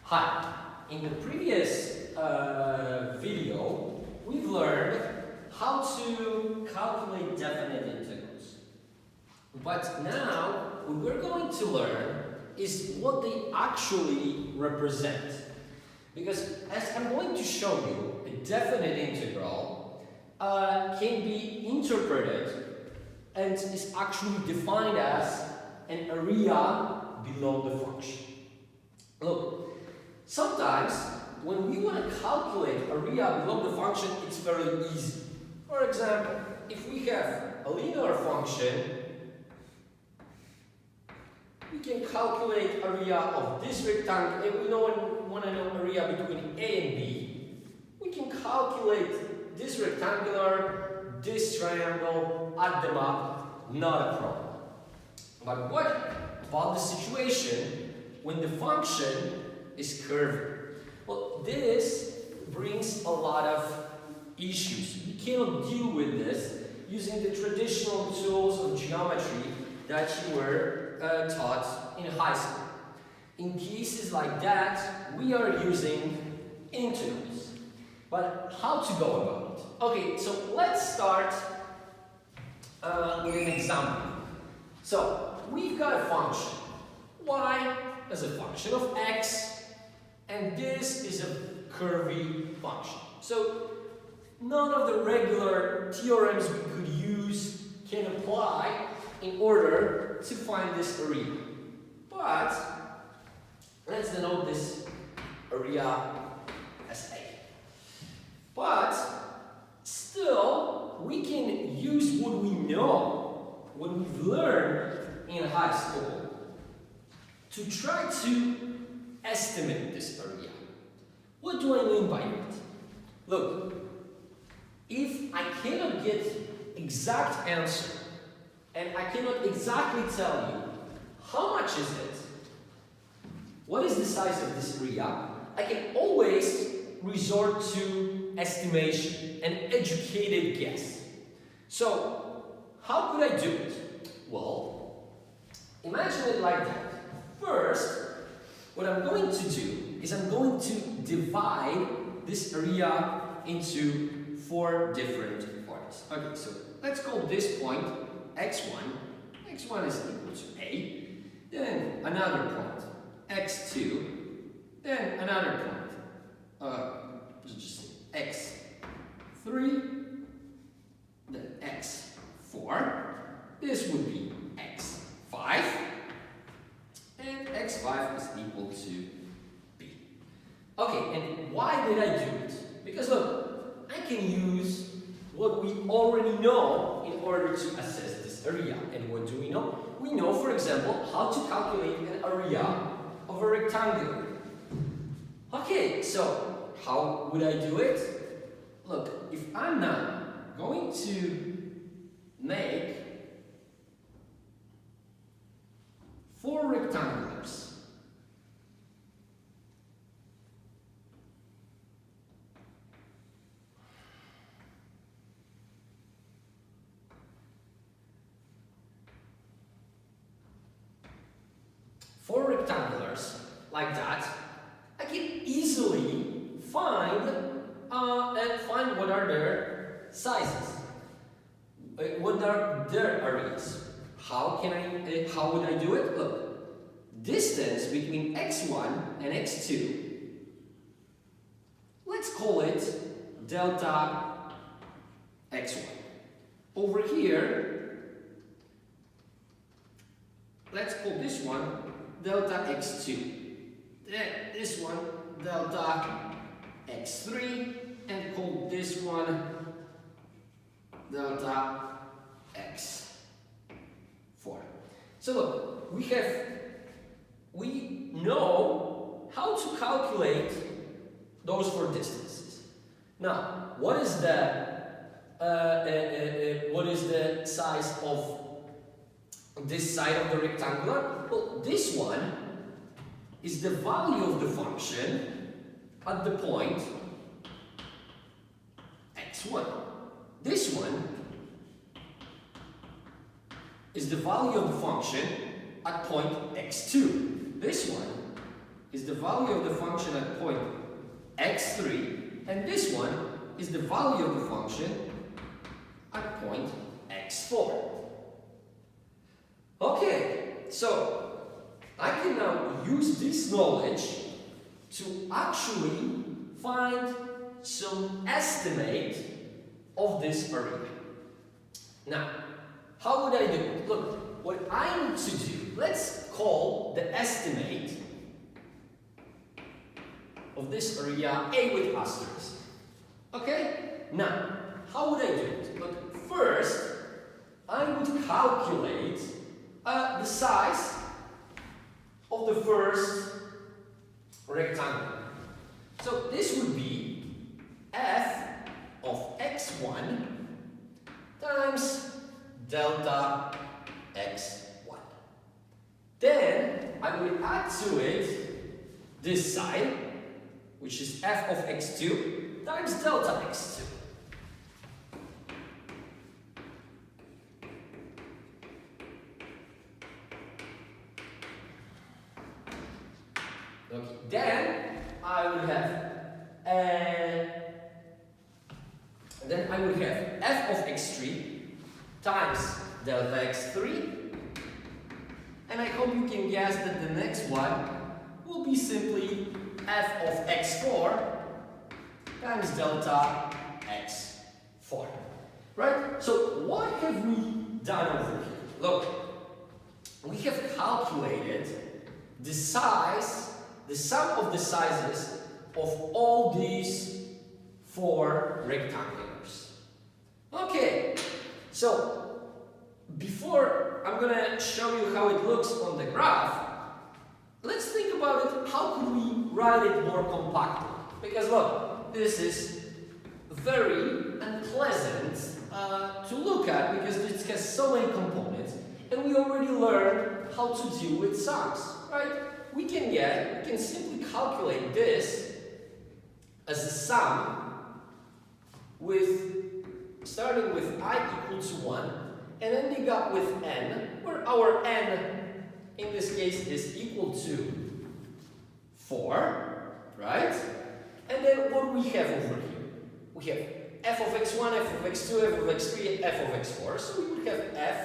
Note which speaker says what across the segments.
Speaker 1: Hi, in the previous video, we've learned how to calculate definite integrals. But now, what we're going to learn is what they actually represent. Because as I'm going to show you, a definite integral can be interpreted and is actually defined as an area below the function. Look, sometimes when we want to calculate area below the function, it's very easy. For example, if we have a linear function, we can calculate area of this rectangle, and we want to know area between A and B. We can calculate this rectangular, this triangle, add them up, not a problem. But what about the situation when the function is curved? Well, this brings a lot of issues. We cannot deal with this using the traditional tools of geometry that you were taught in high school. In cases like that, we are using integrals. But how to go about it? Okay, so let's start with an example. So, we've got a function, y as a function of x, and this is a curvy function. So, none of the regular theorems we could use can apply in order to find this area. But, let's denote this area as A. But, still, we can use what we know, what we've learned in high school, to try to estimate this area. What do I mean by that? Look, if I cannot get exact answer, and I cannot exactly tell you how much is it, what is the size of this area, I can always resort to estimation, an educated guess. So, how could I do it? Well, imagine it like that. First, what I'm going to do is I'm going to divide this area into 4 different parts. Okay, so let's call this point x1. x1 is equal to A. Then another point, x2. Then another point, just say x3. Then x4. This would be x5. And x5 is equal to b. Okay, and why did I do it? Because look, I can use what we already know in order to assess this area. And what do we know? We know, for example, how to calculate an area of a rectangle. Okay, so how would I do it? Look, if I'm now going to make 4 rectangulars. Like that, I can easily find what are their sizes, what are their areas. How would I do it? Look, distance between x1 and x2, let's call it delta x1. Over here, let's call this one delta x2. Then this one delta x3, and call this one delta x4. So look, we know how to calculate those 4 distances. Now, what is the size of this side of the rectangular? Well, this one is the value of the function at the point x1. This one is the value of the function at point x2. This one is the value of the function at point x3, and this one is the value of the function at point x4. Okay, so I can now use this knowledge to actually find some estimate of this area. Now, how would I do it? Look, what I need to do, let's call the estimate of this area A with asterisk. Okay? Now, how would I do it? Look, first, I would calculate the size of the first rectangle. So this would be f of x1 times delta x1. Then I will add to it this side, which is f of x2 times delta x2. Okay, then I will have f of x3 times delta x3, and I hope you can guess that the next one will be simply f of x4 times delta x4. Right? So what have we done over here? Look, we have calculated the size, the sum of the sizes of all these four rectangulars. Okay, so before I'm gonna show you how it looks on the graph, let's think about it. How could we write it more compactly? Because look, this is very unpleasant to look at because it has so many components, and we already learned how to deal with sums, right? We can simply calculate this as a sum with starting with I equal to 1 and ending up with n, where our n in this case is equal to 4, right? And then what do we have over here? We have f of x1, f of x2, f of x3, f of x4. So we would have f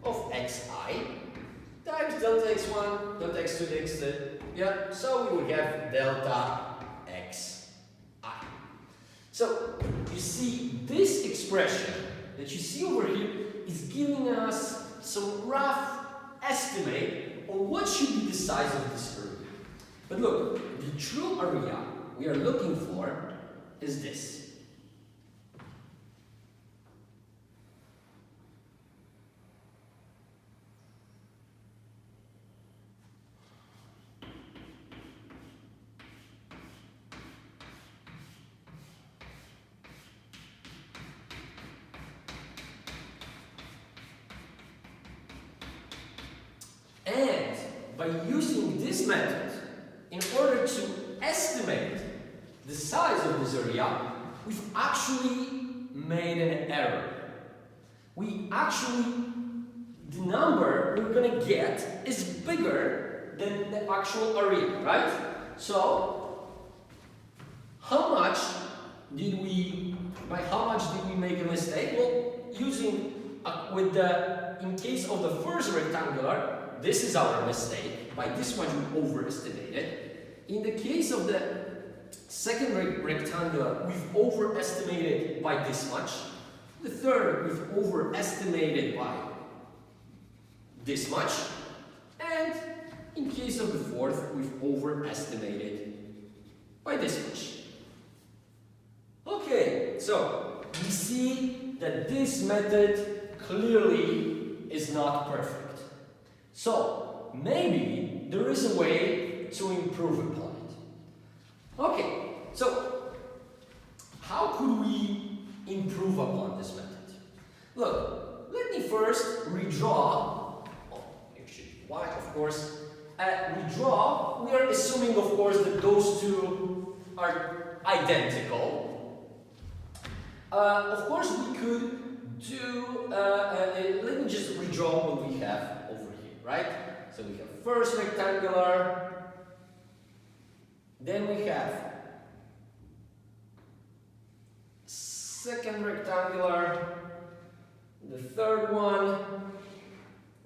Speaker 1: of xi times delta x1, delta x2, delta x3. Yeah, so we would have delta xi. So you see, this expression that you see over here is giving us some rough estimate on what should be the size of this area. But look, the true area we are looking for is this. And by using this method, in order to estimate the size of this area, we've actually made an error. The number we're going to get is bigger than the actual area, right? So, by how much did we make a mistake? Well, in case of the first rectangular, this is our mistake. By this much we overestimated. In the case of the second rectangular, we've overestimated by this much. The third, we've overestimated by this much. And in case of the fourth, we've overestimated by this much. Okay, so we see that this method clearly is not perfect. So, maybe there is a way to improve upon it. Okay, so how could we improve upon this method? Look, let me first redraw, y of course, redraw, we are assuming of course that those two are identical. Of course we could do, let me just redraw what we have over here, right? So we have first rectangular, Then we have second rectangular, the third one,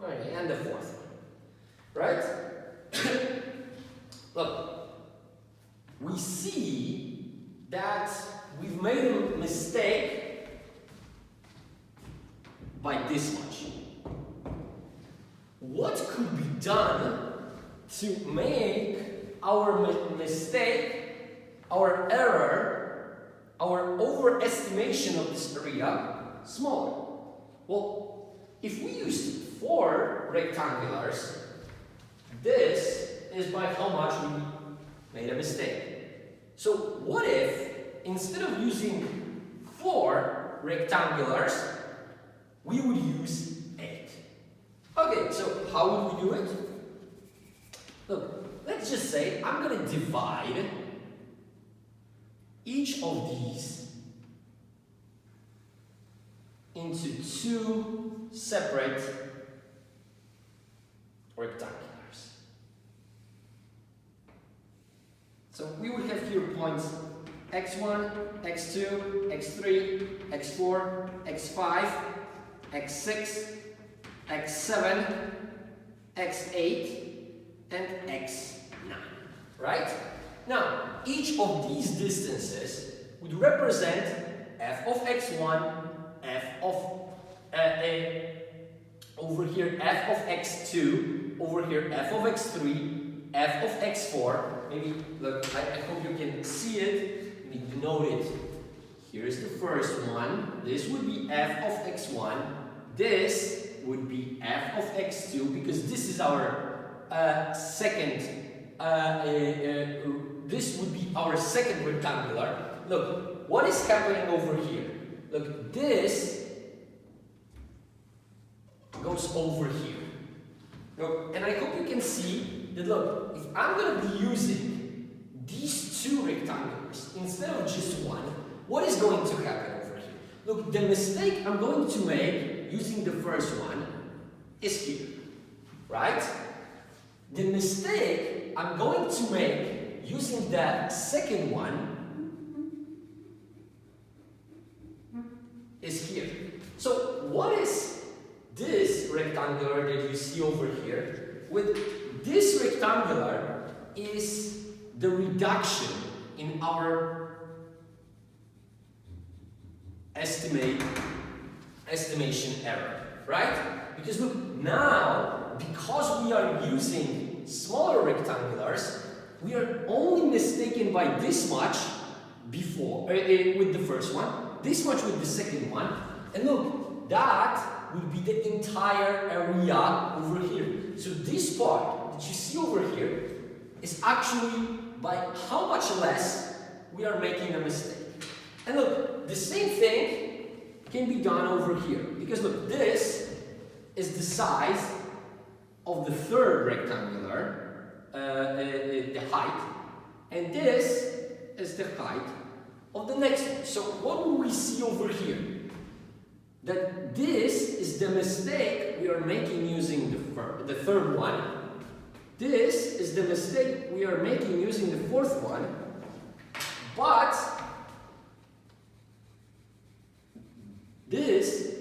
Speaker 1: okay, and the fourth one, right? Look, we see that we've made a mistake by this much. What could be done to make our mistake, our error, our overestimation of this area smaller? Well, if we use 4 rectangulars, this is by how much we made a mistake. So what if, instead of using 4 rectangulars, we would use 8? Okay, so how would we do it? Look, let's just say I'm going to divide each of these into 2 separate rectangulars. So we would have here points x1, x2, x3, x4, x5, x6, x7, x8, and x9, right? Now, each of these distances would represent f of x1, f of over here f of x2, over here f of x3, f of x4. Maybe, look, I hope you can see it, you can note it. Here's the first one. This would be f of x1. This would be f of x2, because this is our second, this would be our second rectangular. Look, what is happening over here? Look, this goes over here. Look, and I hope you can see that, look, if I'm going to be using these 2 rectangulars instead of just one, what is going to happen over here? Look, the mistake I'm going to make using the first one is here, right? The mistake I'm going to make using the second one is here. So what is this rectangular that you see over here? With this rectangular is the reduction in our estimation error, right? Because look, now, because we are using smaller rectangulars, we are only mistaken by this much before, with the first one, this much with the second one, and look, that would be the entire area over here. So this part that you see over here is actually by how much less we are making a mistake. And look, the same thing can be done over here, because look, this is the size of the third rectangular, the height, and this is the height of the next one. So what will we see over here? That this is the mistake we are making using the third one. This is the mistake we are making using the fourth one. But this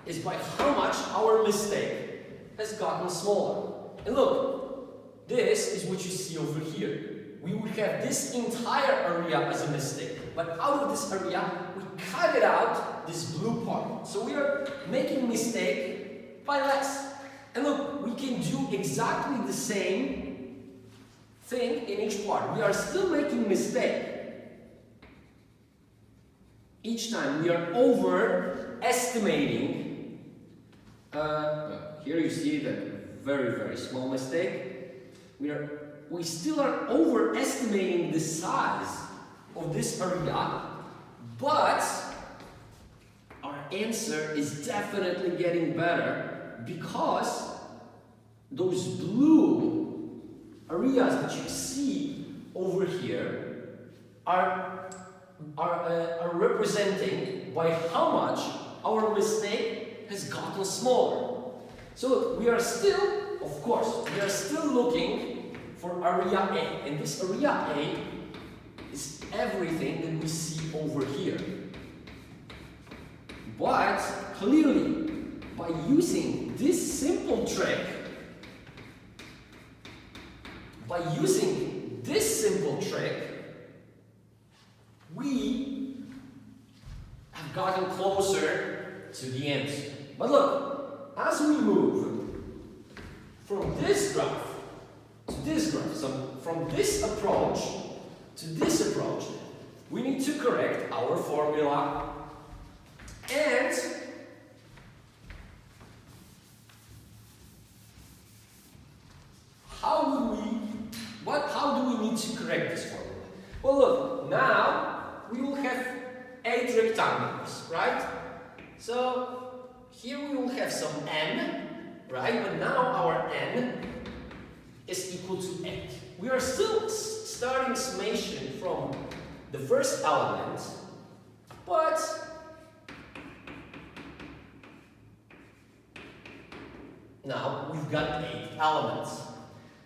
Speaker 1: is by how much our mistake has gotten smaller. And look, this is what you see over here. We would have this entire area as a mistake, but out of this area, we cut it out, this blue part. So we are making mistake by less. And look, we can do exactly the same thing in each part. We are still making mistake. Each time we are overestimating. Here you see that very, very small mistake. We still are overestimating the size of this area, but our answer is definitely getting better because those blue areas that you see over here are representing by how much our mistake has gotten smaller. So we are still, of course, we are still looking for for area A. And this area A is everything that we see over here. But clearly, by using this simple trick, we have gotten closer to the answer. But look, as we move from this graph to this graph, so from this approach to this approach, we need to correct our formula. And how do we need to correct this formula? Well, look, now we will have 8 rectangles, right? So here we will have some n, right? But now our n is equal to 8. We are still starting summation from the first element, but now we've got 8 elements.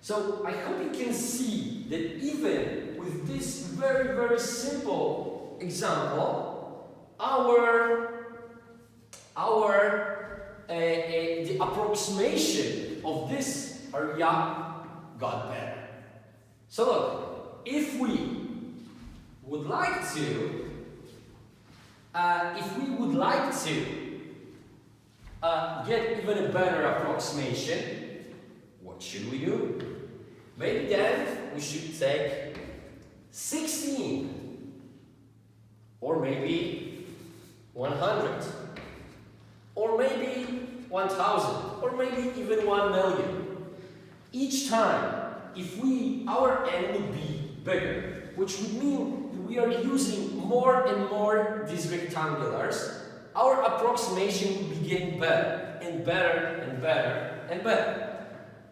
Speaker 1: So I hope you can see that even with this very, very simple example, the approximation of this area got better. So look, if we would like to get even a better approximation, what should we do? Maybe then we should take 16, or maybe 100, or maybe 1,000, or maybe even 1 million. Each time, if our n would be bigger, which would mean that we are using more and more these rectangulars, our approximation would be getting better and better and better and better.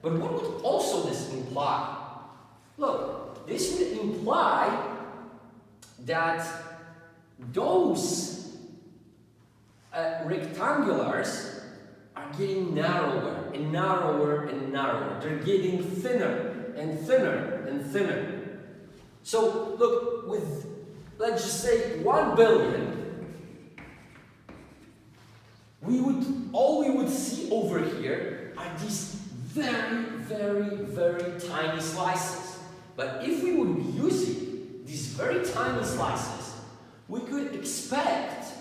Speaker 1: But what would also this imply? Look, this would imply that those rectangulars are getting narrower and narrower and narrower. They're getting thinner and thinner and thinner. So look, with, let's just say 1 billion, all we would see over here are these very, very, very tiny slices. But if we would be using these very tiny slices, we could expect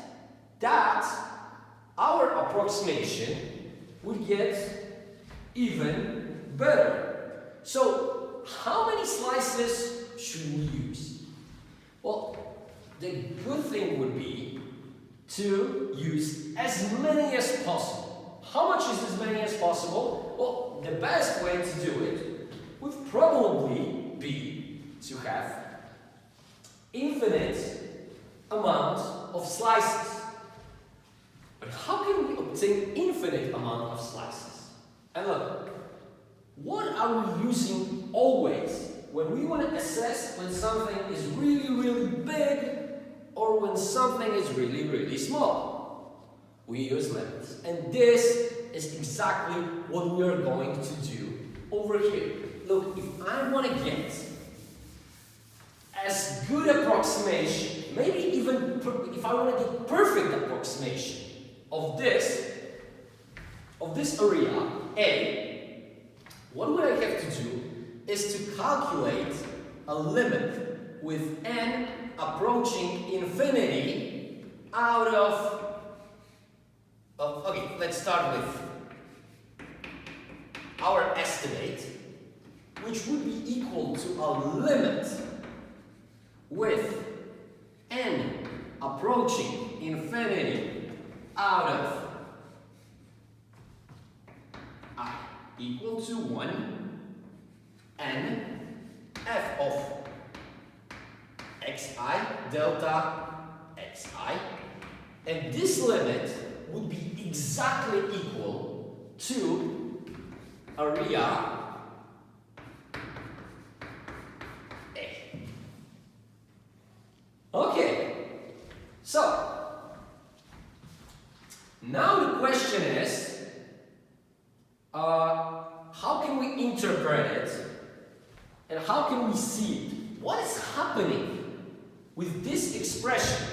Speaker 1: that our approximation would get even better. So, how many slices should we use? Well, the good thing would be to use as many as possible. How much is as many as possible? Well, the best way to do it would probably be to have infinite amount of slices. But how can we obtain infinite amount of slices? And look, what are we using always when we want to assess when something is really, really big or when something is really, really small? We use limits. And this is exactly what we are going to do over here. Look, if I want to get as good approximation, maybe even if I want to get perfect approximation of this area A, what would I have to do is to calculate a limit with n approaching infinity out of okay, let's start with our estimate, which would be equal to a limit with n approaching infinity out of I equal to 1 n f of xi delta xi, and this limit would be exactly equal to area A. Okay, so now the question is, how can we interpret it happening with this expression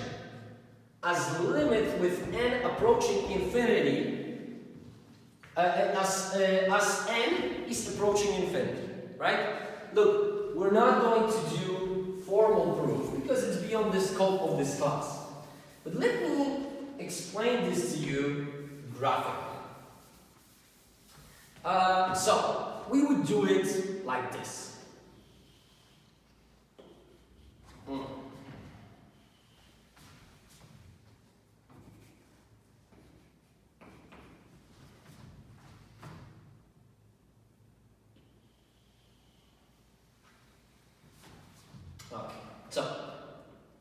Speaker 1: as limit with n approaching infinity, as n is approaching infinity, right? Look, we're not going to do formal proof because it's beyond the scope of this class. But let me explain this to you graphically. So, we would do it like this. Okay, so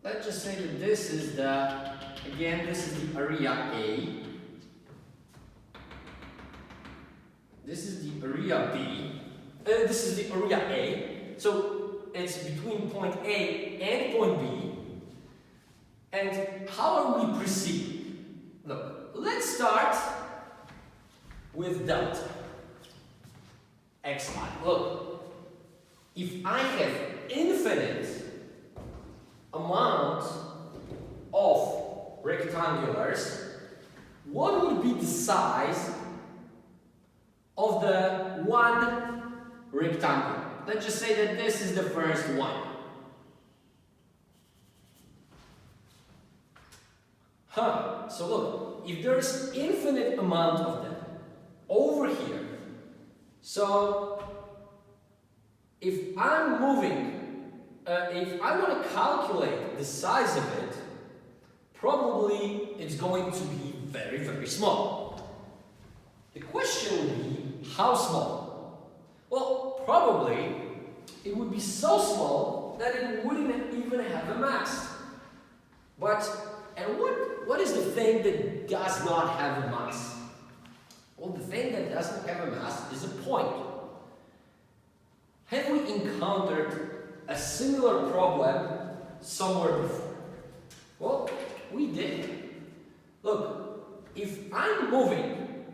Speaker 1: let's just say that this is the, again, this is the area A. This is the area B. This is the area A. So it's between point A and point B. And how are we proceeding? Look, let's start with delta xi. Look, if I have infinite amount of rectangulars, what would be the size of the one rectangle? Let's just say that this is the first one. So look, if there's infinite amount of them over here, so if I'm moving, if I want to calculate the size of it, probably it's going to be very, very small. The question would be, how small? Well, probably it would be so small that it wouldn't even have a mass. But, and what is the thing that does not have a mass? Well, the thing that doesn't have a mass is a point. Have we encountered a similar problem somewhere before? Well, we did. Look, if I'm moving,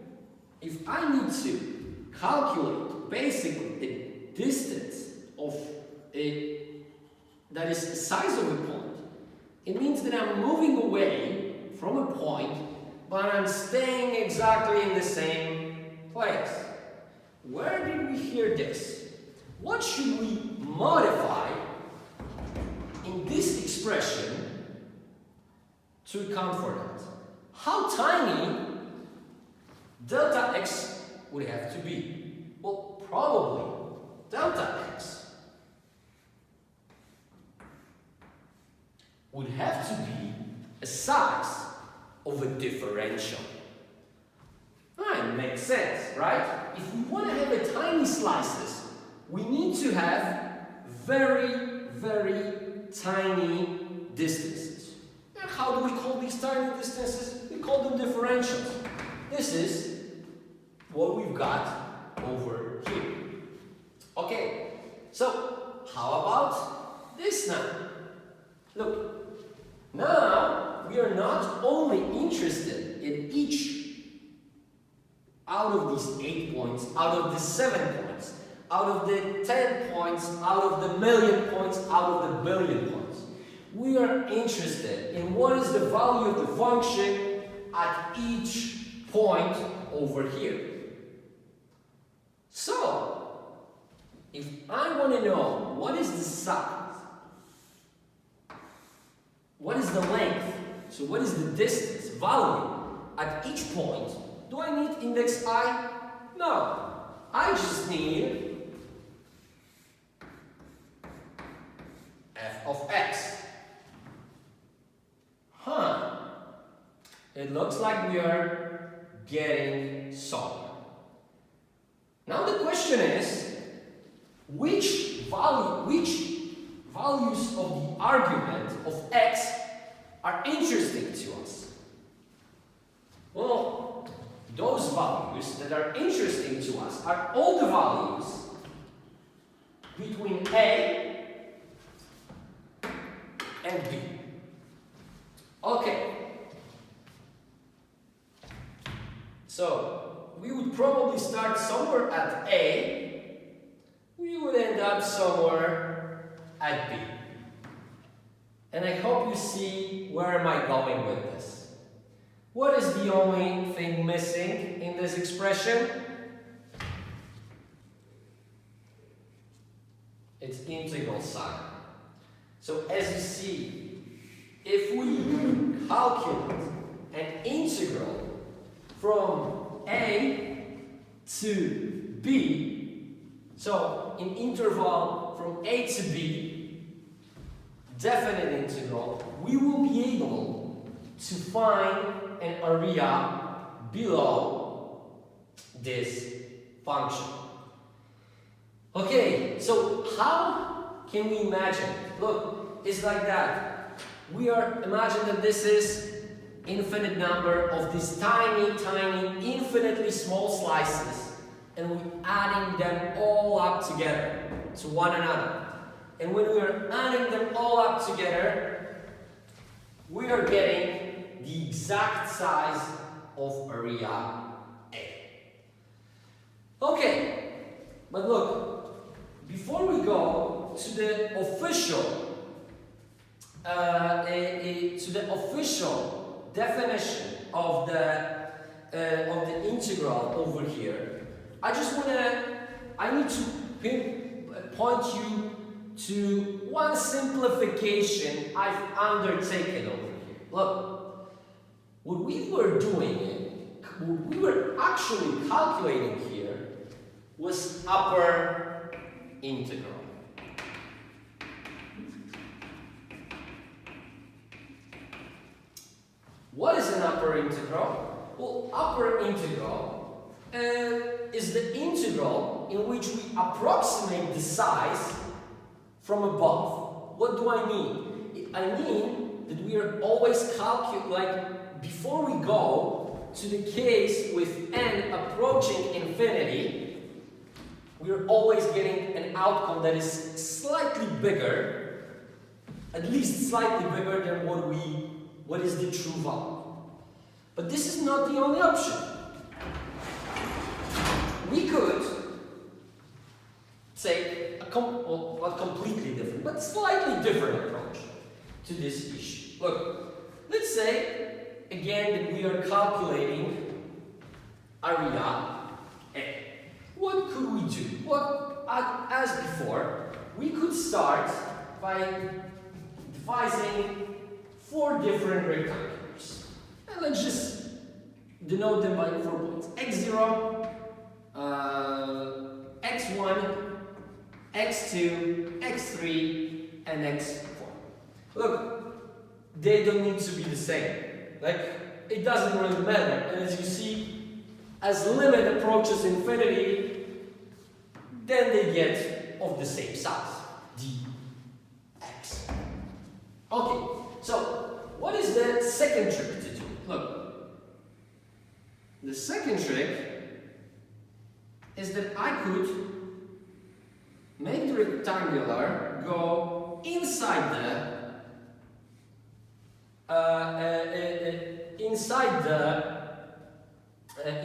Speaker 1: if I need to calculate basically the distance of a, that is the size of a point, it means that I'm moving away from a point, but I'm staying exactly in the same place. Where did we hear this? What should we modify in this expression to account for that? How tiny delta x would have to be? Well, probably delta x would have to be a size of a differential. It makes sense, right? If we want to have a tiny slices, we need to have very, very tiny distances. And how do we call these tiny distances? We call them differentials. This is what we've got over here. Okay, so how about this now? Look, now we are not only interested in each out of these 8 points, out of the 7 points, out of the 10 points, out of the million points, out of the billion points. We are interested in what is the value of the function at each point over here. So, if I want to know what is the size, what is the length, so what is the distance, value at each point, do I need index I? No. I just need f of x. It looks like we are getting somewhere. Now the question is, which values of the argument of x are interesting to us? Well, those values that are interesting to us are all the values between a and b. Okay. So, we would probably start somewhere at a, we would end up somewhere at b. and I hope you see where am I going with this. What is the only thing missing in this expression? It's integral sign. So as you see, if we calculate an integral from a to b, so in interval from a to b, definite integral, we will be able to find an area below this function. Okay, so how can we imagine? Look, it's like that. Imagine that this is infinite number of these tiny, tiny, infinitely small slices, and we're adding them all up together to one another. And when we are adding them all up together, we are getting the exact size of area A. Okay, but look, before we go to the official definition of the integral over here, I need to point you to one simplification I've undertaken over here. Look, what we were actually calculating here was upper integral. What is an upper integral? Well, upper integral is the integral in which we approximate the size from above. What do I mean? I mean that we are always like before we go to the case with n approaching infinity, we are always getting an outcome that is slightly bigger, at least slightly bigger than what is the true value. But this is not the only option. We could take not completely different, but slightly different approach to this issue. Look, let's say again that we are calculating area A. What could we do? Well, as before, we could start by devising 4 different rectangles. And let's just denote them by 4 points. x0, x1, x2, x3, and x4. Look, they don't need to be the same. Like, it doesn't really matter. And as you see, as limit approaches infinity, then they get of the same size, dx. Okay, so what is the second trick to do? Look, the second trick is that I could make the rectangular go inside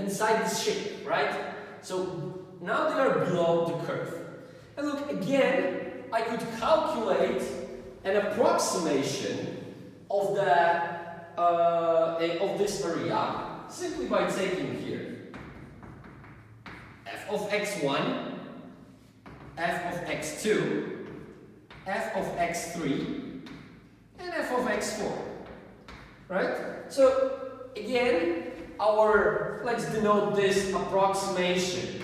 Speaker 1: inside this shape, right? So now they are below the curve. And look, again, I could calculate an approximation of this area simply by taking here f of x1, f of x2, f of x3, and f of x4. Right? So again, let's denote this approximation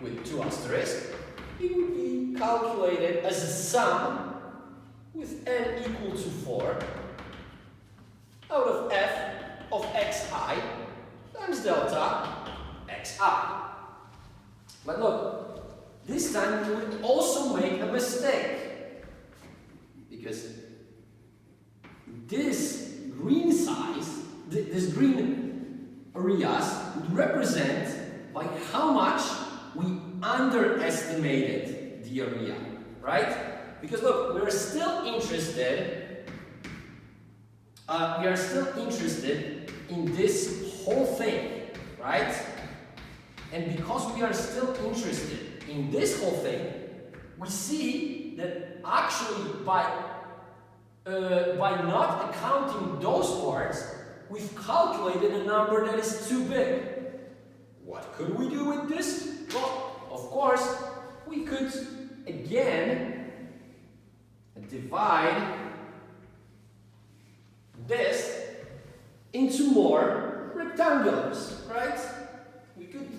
Speaker 1: with 2 asterisks. It would be calculated as a sum with n equal to 4 out of f of xi times delta xi. But look, this time you would also make a mistake, because this green size, this green areas would represent by how much we underestimated the area, right? Because look, we are still interested in this whole thing, right? And because we are still interested in this whole thing, we see that actually by by not accounting those parts, we've calculated a number that is too big. What could we do with this? Well, of course, we could again divide this into more rectangulars, right? We could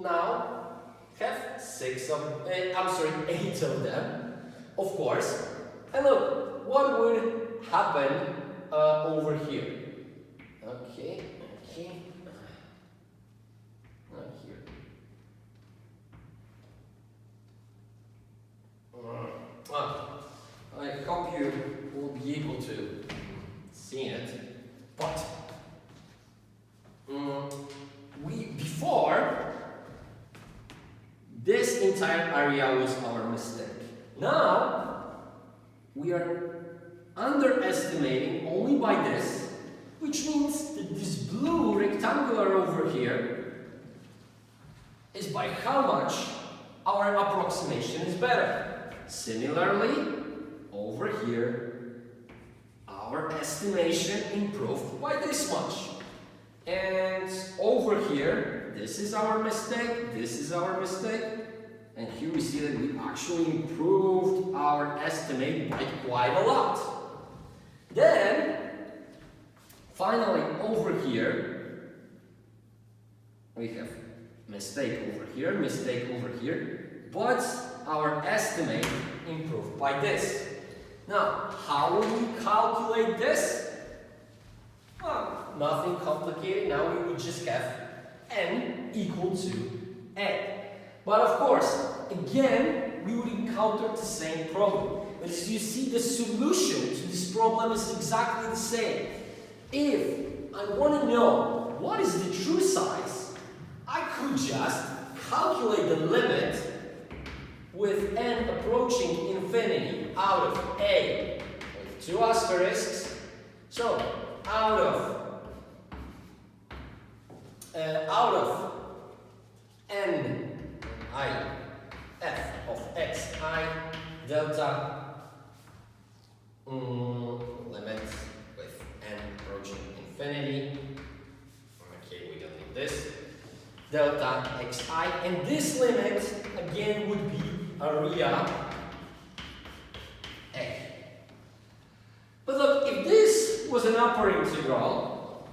Speaker 1: now have 8 of them, of course. And look, what would happen over here? Okay. Not here. Well, I hope you will be able to see it, but before this entire area was our mistake. Now we are underestimating only by this, which means that this blue rectangular over here is by how much our approximation is better. Similarly, over here, our estimation improved by this much. And over here, this is our mistake, this is our mistake. And here we see that we actually improved our estimate by quite a lot. Then, finally, over here, we have mistake over here, but our estimate improved by this. Now, how will we calculate this? Well, nothing complicated. Now we would just have n equal to a. But of course, again, we would encounter the same problem. But as you see, the solution to this problem is exactly the same. If I want to know what is the true size, I could just calculate the limit with n approaching infinity out of a with 2 asterisks. So out of n I f of xi delta limit with n approaching infinity. Okay, we don't need this. Delta xi, and this limit again would be area a. But look, if this was an upper integral,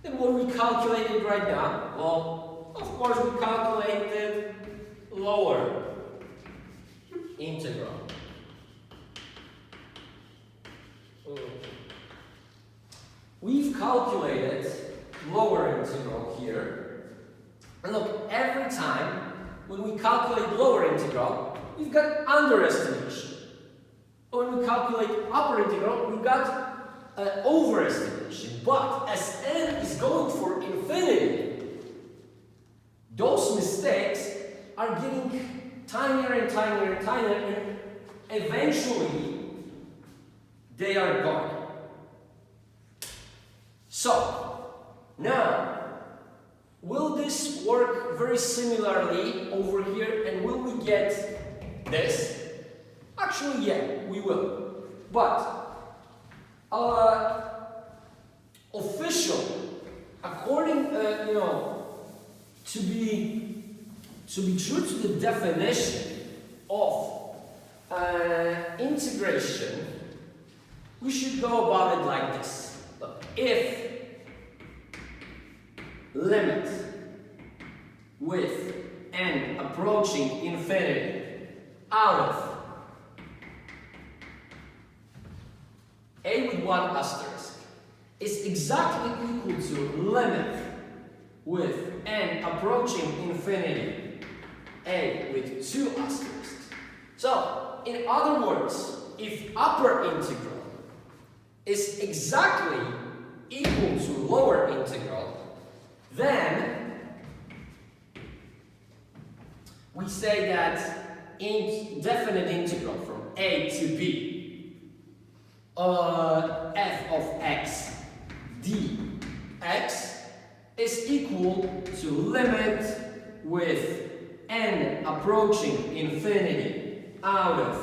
Speaker 1: then what we calculated right now? Well, of course we calculated lower integral. We've calculated lower integral here. And look, every time when we calculate lower integral, we've got underestimation. When we calculate upper integral, we've got overestimation. But as n is going for infinity, those mistakes are getting tinier and tinier and tinier, and eventually they are gone. So, now, will this work very similarly over here, and will we get this? Actually, yeah, we will. But official, according, to be true to the definition of integration, we should go about it like this. Look, if limit with n approaching infinity out of a with 1 asterisk is exactly equal to limit with n approaching infinity a with 2 asterisks. So, in other words, if upper integral is exactly equal to lower integral, then we say that indefinite integral from a to b f of x dx is equal to limit with n approaching infinity out of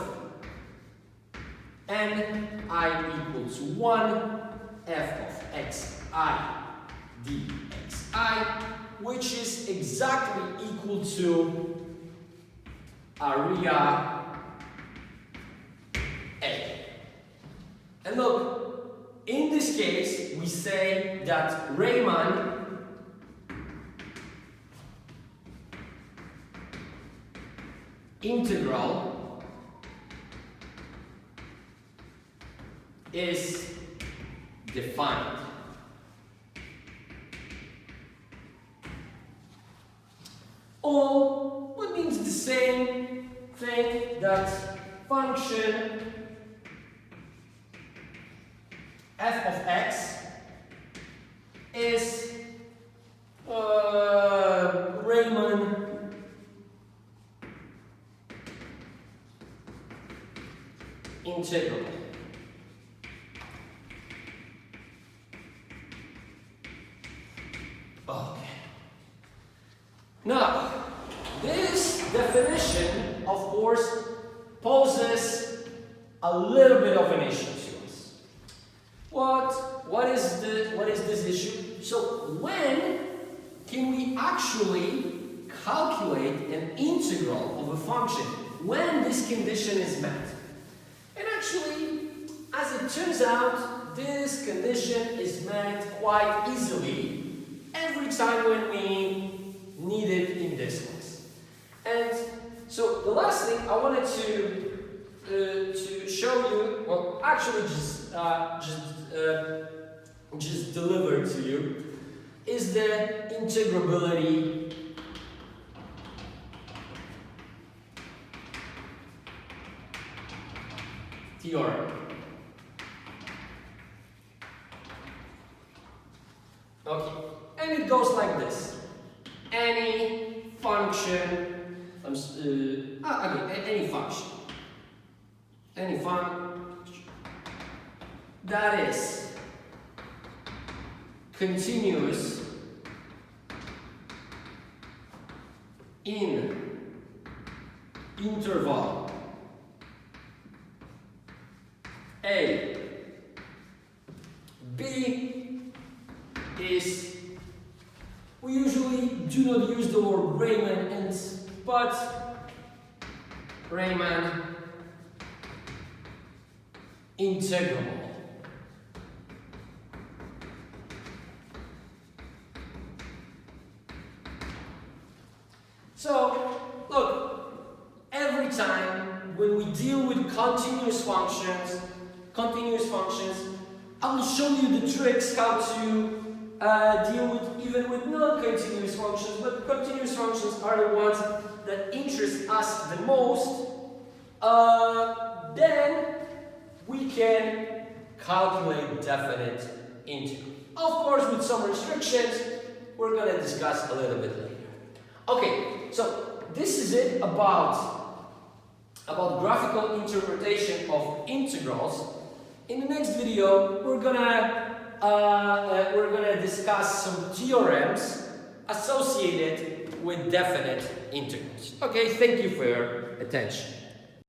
Speaker 1: n I equal to 1 f of xi dxi, which is exactly equal to area A. And look, in this case, we say that Riemann integral is defined. Or what means the same thing, that function f of x is Riemann integral. Okay. Now, this definition, of course, poses a little bit of an issue to us. What is this issue? So when can we actually calculate an integral of a function when this condition is met? And actually, as it turns out, this condition is met quite easily every time when we need it in this class. And so the last thing I wanted to show you, well, actually just deliver to you, is the integrability theorem. Okay, and it goes like this: any function, any function that is continuous in interval A, B is, we usually do not use the word Riemann, but Riemann integrable. So, look, every time when we deal with continuous functions, I will show you the tricks how to deal with even with non-continuous functions, but continuous functions are the ones that interest us the most. Then we can calculate definite integral. Of course, with some restrictions, we're going to discuss a little bit later. Okay, so this is it about graphical interpretation of integrals. In the next video, we're gonna discuss some theorems associated with definite integrals. Okay, thank you for your attention.